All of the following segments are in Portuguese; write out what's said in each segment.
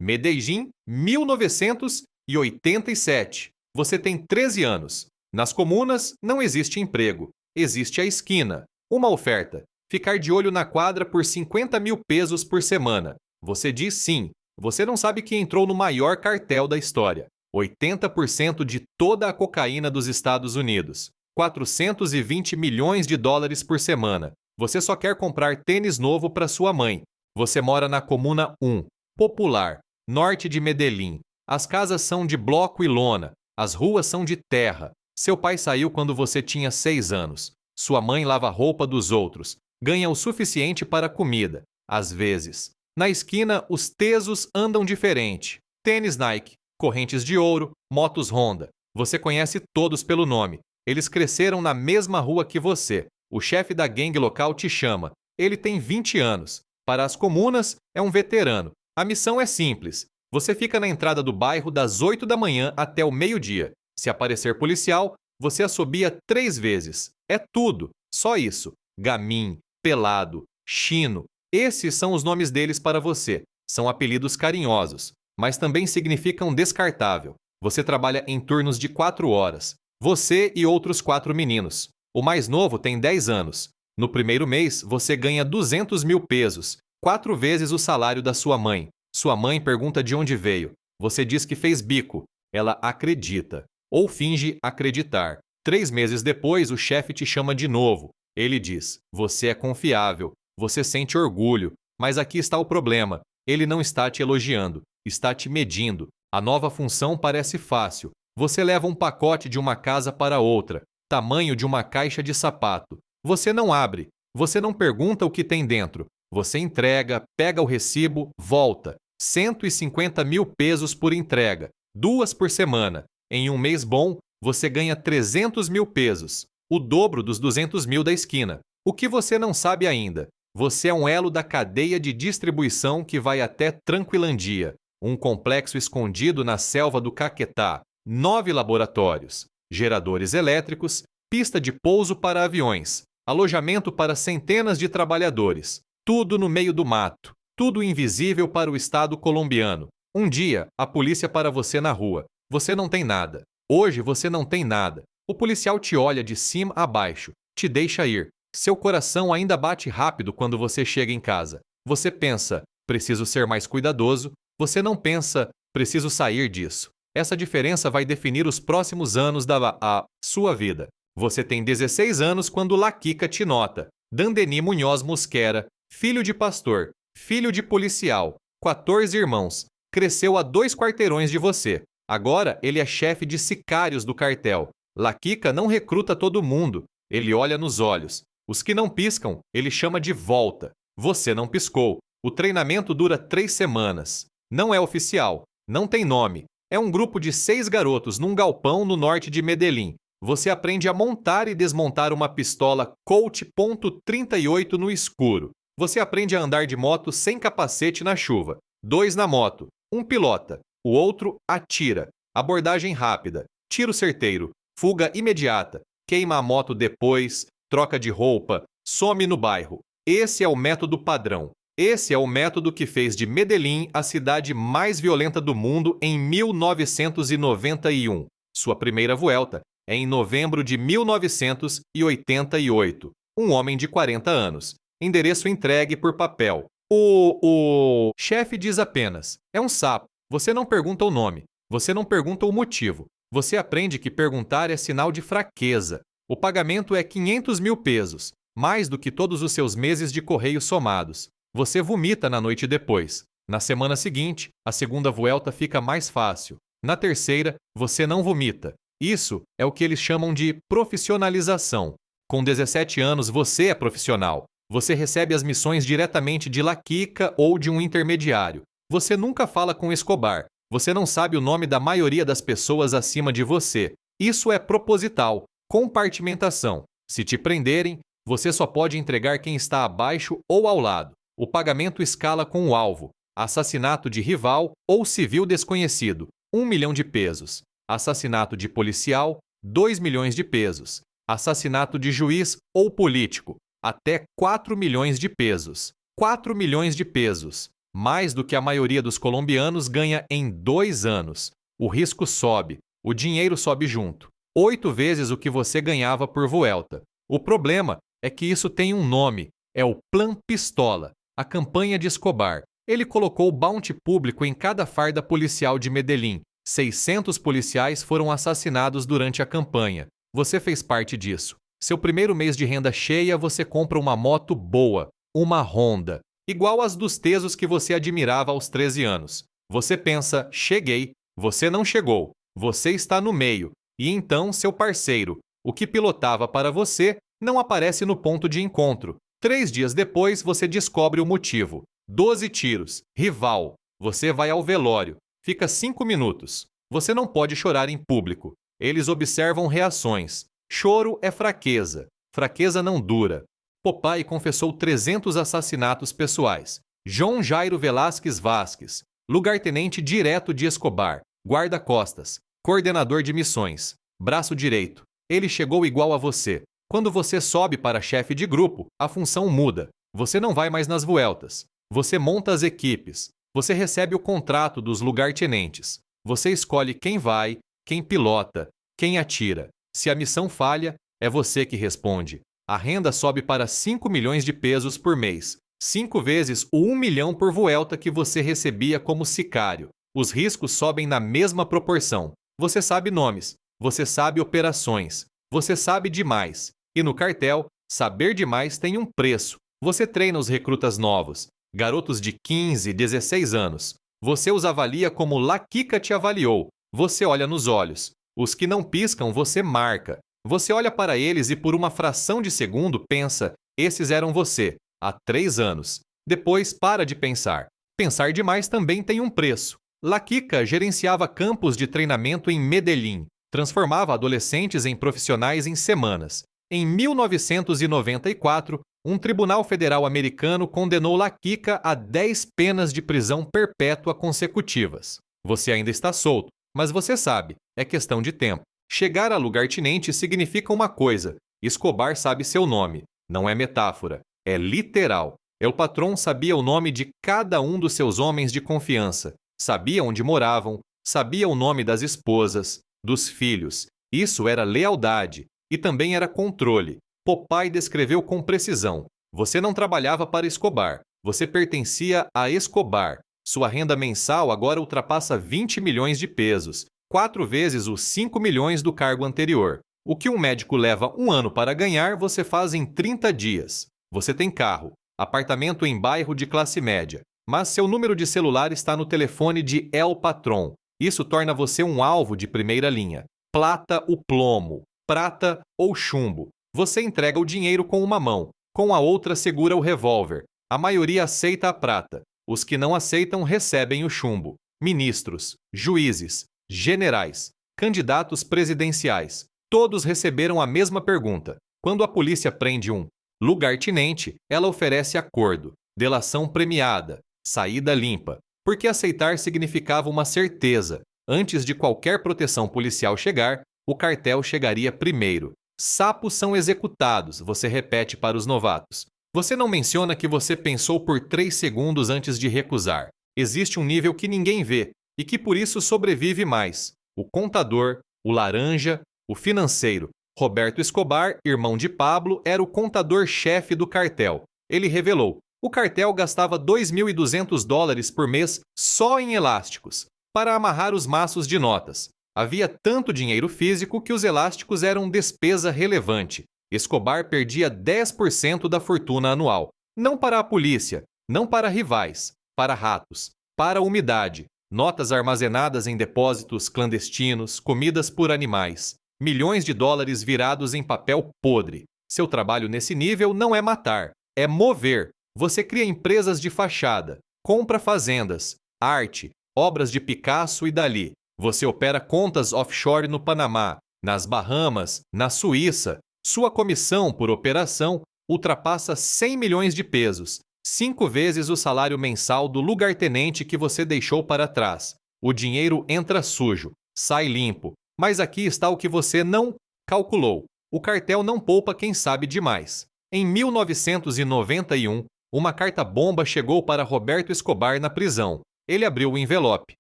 Medellín, 1987. Você tem 13 anos. Nas comunas, não existe emprego. Existe a esquina. Uma oferta. Ficar de olho na quadra por 50 mil pesos por semana. Você diz sim. Você não sabe que entrou no maior cartel da história. 80% de toda a cocaína dos Estados Unidos. 420 milhões de dólares por semana. Você só quer comprar tênis novo para sua mãe. Você mora na Comuna 1, Popular, norte de Medellín. As casas são de bloco e lona. As ruas são de terra. Seu pai saiu quando você tinha 6 anos. Sua mãe lava a roupa dos outros. Ganha o suficiente para comida. Às vezes. Na esquina, os tesos andam diferente. Tênis Nike, correntes de ouro, motos Honda. Você conhece todos pelo nome. Eles cresceram na mesma rua que você. O chefe da gangue local te chama. Ele tem 20 anos. Para as comunas, é um veterano. A missão é simples. Você fica na entrada do bairro das 8 da manhã até o meio-dia. Se aparecer policial, você assobia 3 vezes. É tudo. Só isso. Gamim, Pelado, Chino. Esses são os nomes deles para você. São apelidos carinhosos, mas também significam descartável. Você trabalha em turnos de 4 horas. Você e outros 4 meninos. O mais novo tem 10 anos. No primeiro mês, você ganha 200 mil pesos, 4 vezes o salário da sua mãe. Sua mãe pergunta de onde veio. Você diz que fez bico. Ela acredita. Ou finge acreditar. 3 meses depois, o chefe te chama de novo. Ele diz: você é confiável. Você sente orgulho. Mas aqui está o problema. Ele não está te elogiando. Está te medindo. A nova função parece fácil. Você leva um pacote de uma casa para outra. Tamanho de uma caixa de sapato. Você não abre. Você não pergunta o que tem dentro. Você entrega, pega o recibo, volta. 150 mil pesos por entrega. 2 por semana. Em um mês bom, você ganha 300 mil pesos. O dobro dos 200 mil da esquina. O que você não sabe ainda? Você é um elo da cadeia de distribuição que vai até Tranquilandia. Um complexo escondido na selva do Caquetá. 9 laboratórios. Geradores elétricos. Pista de pouso para aviões. Alojamento para centenas de trabalhadores. Tudo no meio do mato. Tudo invisível para o Estado colombiano. Um dia, a polícia para você na rua. Você não tem nada. Hoje você não tem nada. O policial te olha de cima a baixo. Te deixa ir. Seu coração ainda bate rápido quando você chega em casa. Você pensa, preciso ser mais cuidadoso. Você não pensa, preciso sair disso. Essa diferença vai definir os próximos anos da sua vida. Você tem 16 anos quando La Kika te nota. Dandeni Munhoz Mosquera, filho de pastor, filho de policial, 14 irmãos. Cresceu a 2 quarteirões de você. Agora ele é chefe de sicários do cartel. La Kika não recruta todo mundo. Ele olha nos olhos. Os que não piscam, ele chama de volta. Você não piscou. O treinamento dura 3 semanas. Não é oficial. Não tem nome. É um grupo de 6 garotos num galpão no norte de Medellín. Você aprende a montar e desmontar uma pistola Colt .38 no escuro. Você aprende a andar de moto sem capacete na chuva. 2 na moto. Um pilota. O outro atira. Abordagem rápida. Tiro certeiro. Fuga imediata. Queima a moto depois. Troca de roupa. Some no bairro. Esse é o método padrão. Esse é o método que fez de Medellín a cidade mais violenta do mundo em 1991. Sua primeira vuelta é em novembro de 1988. Um homem de 40 anos. Endereço entregue por papel. O chefe diz apenas: é um sapo. Você não pergunta o nome. Você não pergunta o motivo. Você aprende que perguntar é sinal de fraqueza. O pagamento é 500 mil pesos, mais do que todos os seus meses de correio somados. Você vomita na noite depois. Na semana seguinte, a segunda vuelta fica mais fácil. Na terceira, você não vomita. Isso é o que eles chamam de profissionalização. Com 17 anos, você é profissional. Você recebe as missões diretamente de La Kika ou de um intermediário. Você nunca fala com Escobar. Você não sabe o nome da maioria das pessoas acima de você. Isso é proposital. Compartimentação. Se te prenderem, você só pode entregar quem está abaixo ou ao lado. O pagamento escala com o alvo. Assassinato de rival ou civil desconhecido, 1 milhão de pesos. Assassinato de policial, 2 milhões de pesos. Assassinato de juiz ou político, até 4 milhões de pesos. 4 milhões de pesos. Mais do que a maioria dos colombianos ganha em 2 anos. O risco sobe, o dinheiro sobe junto. 8 vezes o que você ganhava por Vuelta. O problema é que isso tem um nome, é o Plan Pistola, a campanha de Escobar. Ele colocou bounty público em cada farda policial de Medellín. 600 policiais foram assassinados durante a campanha. Você fez parte disso. Seu primeiro mês de renda cheia, você compra uma moto boa, uma Honda, igual às dos Tesos que você admirava aos 13 anos. Você pensa, cheguei. Você não chegou. Você está no meio. E então seu parceiro, o que pilotava para você, não aparece no ponto de encontro. 3 dias depois, você descobre o motivo. 12 tiros. Rival. Você vai ao velório. Fica 5 minutos. Você não pode chorar em público. Eles observam reações. Choro é fraqueza. Fraqueza não dura. Popeye confessou 300 assassinatos pessoais. João Jairo Velásquez Vázquez, lugartenente direto de Escobar, guarda-costas, coordenador de missões, braço direito. Ele chegou igual a você. Quando você sobe para chefe de grupo, a função muda. Você não vai mais nas vueltas. Você monta as equipes. Você recebe o contrato dos lugartenentes. Você escolhe quem vai, quem pilota, quem atira. Se a missão falha, é você que responde. A renda sobe para 5 milhões de pesos por mês, 5 vezes o 1 milhão por Vuelta que você recebia como sicário. Os riscos sobem na mesma proporção. Você sabe nomes, você sabe operações, você sabe demais. E no cartel, saber demais tem um preço. Você treina os recrutas novos, garotos de 15, 16 anos. Você os avalia como La Kika te avaliou. Você olha nos olhos. Os que não piscam, você marca. Você olha para eles e por uma fração de segundo pensa, esses eram você, há 3 anos. Depois para de pensar. Pensar demais também tem um preço. La Kika gerenciava campos de treinamento em Medellín, transformava adolescentes em profissionais em semanas. Em 1994, um tribunal federal americano condenou La Kika a 10 penas de prisão perpétua consecutivas. Você ainda está solto, mas você sabe, é questão de tempo. Chegar a lugartenente significa uma coisa: Escobar sabe seu nome. Não é metáfora, é literal. El Patrón sabia o nome de cada um dos seus homens de confiança. Sabia onde moravam, sabia o nome das esposas, dos filhos. Isso era lealdade e também era controle. Popeye descreveu com precisão. Você não trabalhava para Escobar, você pertencia a Escobar. Sua renda mensal agora ultrapassa 20 milhões de pesos, 4 vezes os 5 milhões do cargo anterior. O que um médico leva 1 ano para ganhar, você faz em 30 dias. Você tem carro, apartamento em bairro de classe média, mas seu número de celular está no telefone de El Patrón. Isso torna você um alvo de primeira linha. Plata o plomo, prata ou chumbo. Você entrega o dinheiro com uma mão, com a outra segura o revólver. A maioria aceita a prata. Os que não aceitam recebem o chumbo. Ministros, juízes, generais, candidatos presidenciais. Todos receberam a mesma pergunta. Quando a polícia prende um lugartenente, ela oferece acordo, delação premiada, saída limpa, porque aceitar significava uma certeza. Antes de qualquer proteção policial chegar, o cartel chegaria primeiro. Sapos são executados, você repete para os novatos. Você não menciona que você pensou por 3 segundos antes de recusar. Existe um nível que ninguém vê e que por isso sobrevive mais. O contador, o laranja, o financeiro. Roberto Escobar, irmão de Pablo, era o contador-chefe do cartel. Ele revelou: o cartel gastava $2.200 por mês só em elásticos, para amarrar os maços de notas. Havia tanto dinheiro físico que os elásticos eram despesa relevante. Escobar perdia 10% da fortuna anual. Não para a polícia, não para rivais, para ratos, para umidade, notas armazenadas em depósitos clandestinos, comidas por animais. Milhões de dólares virados em papel podre. Seu trabalho nesse nível não é matar, é mover. Você cria empresas de fachada, compra fazendas, arte, obras de Picasso e Dalí. Você opera contas offshore no Panamá, nas Bahamas, na Suíça. Sua comissão por operação ultrapassa 100 milhões de pesos, 5 vezes o salário mensal do lugartenente que você deixou para trás. O dinheiro entra sujo, sai limpo. Mas aqui está o que você não calculou. O cartel não poupa quem sabe demais. Em 1991, Uma carta-bomba chegou para Roberto Escobar na prisão. Ele abriu o envelope.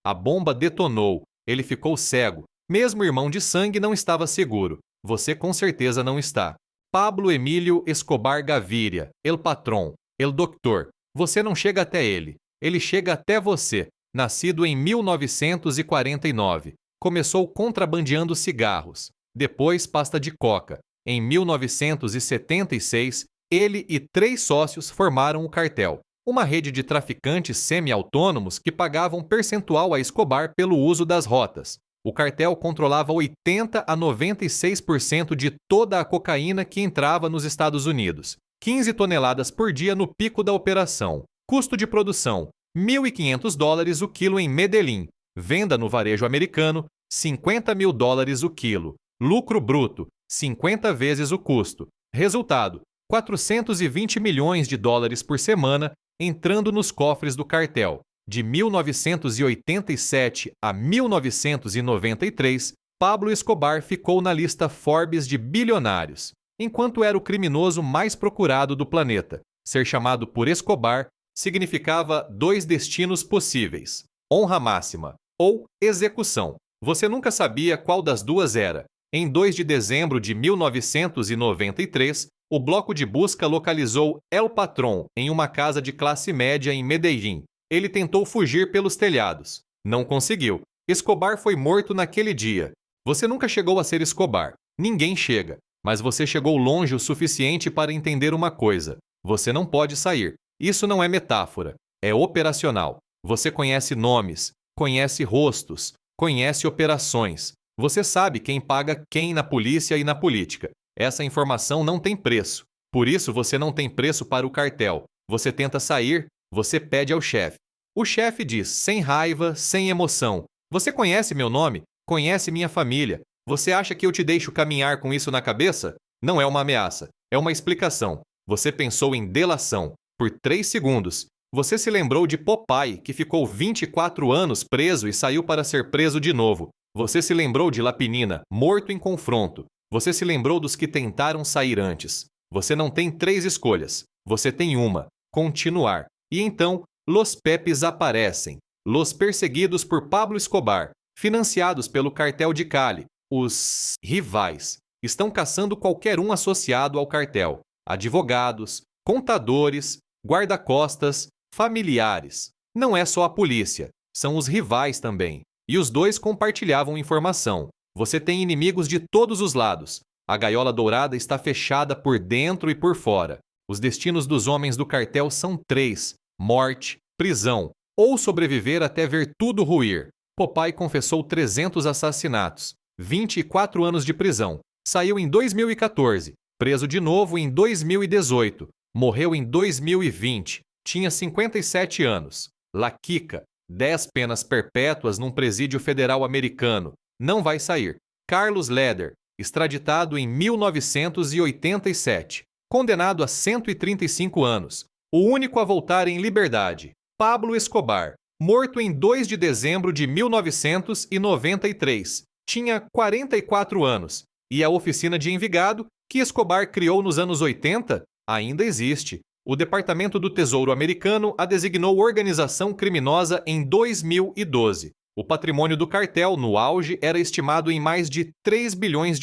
A bomba detonou. Ele ficou cego. Mesmo o irmão de sangue não estava seguro. Você com certeza não está. Pablo Emílio Escobar Gaviria, El Patrón, El Doctor. Você não chega até ele. Ele chega até você. Nascido em 1949. Começou contrabandeando cigarros. Depois pasta de coca. Em 1976, ele e 3 sócios formaram o cartel, uma rede de traficantes semi-autônomos que pagavam percentual a Escobar pelo uso das rotas. O cartel controlava 80 a 96% de toda a cocaína que entrava nos Estados Unidos. 15 toneladas por dia no pico da operação. Custo de produção, $1.500 o quilo em Medellín. Venda no varejo americano, $50 mil o quilo. Lucro bruto, 50 vezes o custo. Resultado, $420 milhões por semana entrando nos cofres do cartel. De 1987 a 1993, Pablo Escobar ficou na lista Forbes de bilionários, enquanto era o criminoso mais procurado do planeta. Ser chamado por Escobar significava 2 destinos possíveis: honra máxima ou execução. Você nunca sabia qual das duas era. Em 2 de dezembro de 1993, o bloco de busca localizou El Patrón em uma casa de classe média em Medellín. Ele tentou fugir pelos telhados. Não conseguiu. Escobar foi morto naquele dia. Você nunca chegou a ser Escobar. Ninguém chega. Mas você chegou longe o suficiente para entender uma coisa. Você não pode sair. Isso não é metáfora. É operacional. Você conhece nomes, conhece rostos, conhece operações. Você sabe quem paga quem na polícia e na política. Essa informação não tem preço. Por isso você não tem preço para o cartel. Você tenta sair, você pede ao chefe. O chefe diz, sem raiva, sem emoção: você conhece meu nome? Conhece minha família? Você acha que eu te deixo caminhar com isso na cabeça? Não é uma ameaça, é uma explicação. Você pensou em delação. Por 3 segundos. Você se lembrou de Popeye, que ficou 24 anos preso e saiu para ser preso de novo. Você se lembrou de Lapinina, morto em confronto. Você se lembrou dos que tentaram sair antes. Você não tem 3 escolhas. Você tem uma: continuar. E então, Los Pepes aparecem. Los perseguidos por Pablo Escobar, financiados pelo cartel de Cali. Os rivais estão caçando qualquer um associado ao cartel. Advogados, contadores, guarda-costas, familiares. Não é só a polícia, são os rivais também. E os 2 compartilhavam informação. Você tem inimigos de todos os lados. A gaiola dourada está fechada por dentro e por fora. Os destinos dos homens do cartel são 3: morte, prisão, ou sobreviver até ver tudo ruir. Popeye confessou 300 assassinatos, 24 anos de prisão. Saiu em 2014, preso de novo em 2018. Morreu em 2020. Tinha 57 anos. La Kika, 10 penas perpétuas num presídio federal americano. Não vai sair. Carlos Leder, extraditado em 1987. Condenado a 135 anos. O único a voltar em liberdade. Pablo Escobar, morto em 2 de dezembro de 1993. Tinha 44 anos. E a oficina de Envigado, que Escobar criou nos anos 80, ainda existe. O Departamento do Tesouro americano a designou organização criminosa em 2012. O patrimônio do cartel, no auge, era estimado em mais de $3 bilhões.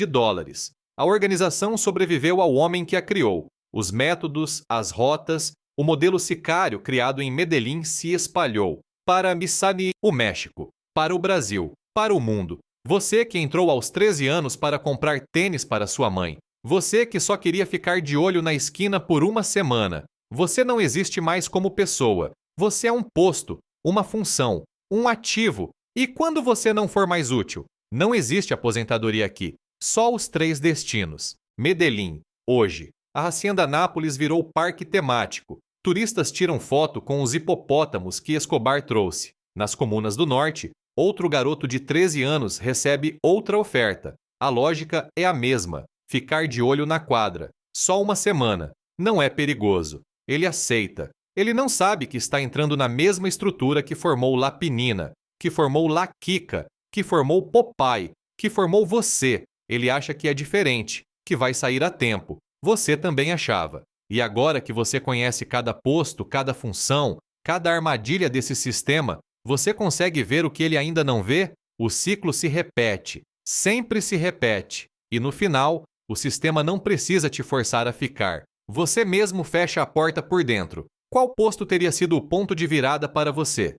A organização sobreviveu ao homem que a criou. Os métodos, as rotas, o modelo sicário criado em Medellín se espalhou para Missani, o México, para o Brasil, para o mundo. Você que entrou aos 13 anos para comprar tênis para sua mãe. Você que só queria ficar de olho na esquina por uma semana. Você não existe mais como pessoa. Você é um posto, uma função, um ativo. E quando você não for mais útil? Não existe aposentadoria aqui. Só os 3 destinos. Medellín, hoje. A Hacienda Nápoles virou parque temático. Turistas tiram foto com os hipopótamos que Escobar trouxe. Nas comunas do norte, outro garoto de 13 anos recebe outra oferta. A lógica é a mesma. Ficar de olho na quadra. Só uma semana. Não é perigoso. Ele aceita. Ele não sabe que está entrando na mesma estrutura que formou Lapinina, que formou La Kika, que formou Popeye, que formou você. Ele acha que é diferente, que vai sair a tempo. Você também achava. E agora que você conhece cada posto, cada função, cada armadilha desse sistema, você consegue ver o que ele ainda não vê? O ciclo se repete, sempre se repete, e no final, o sistema não precisa te forçar a ficar. Você mesmo fecha a porta por dentro. Qual posto teria sido o ponto de virada para você?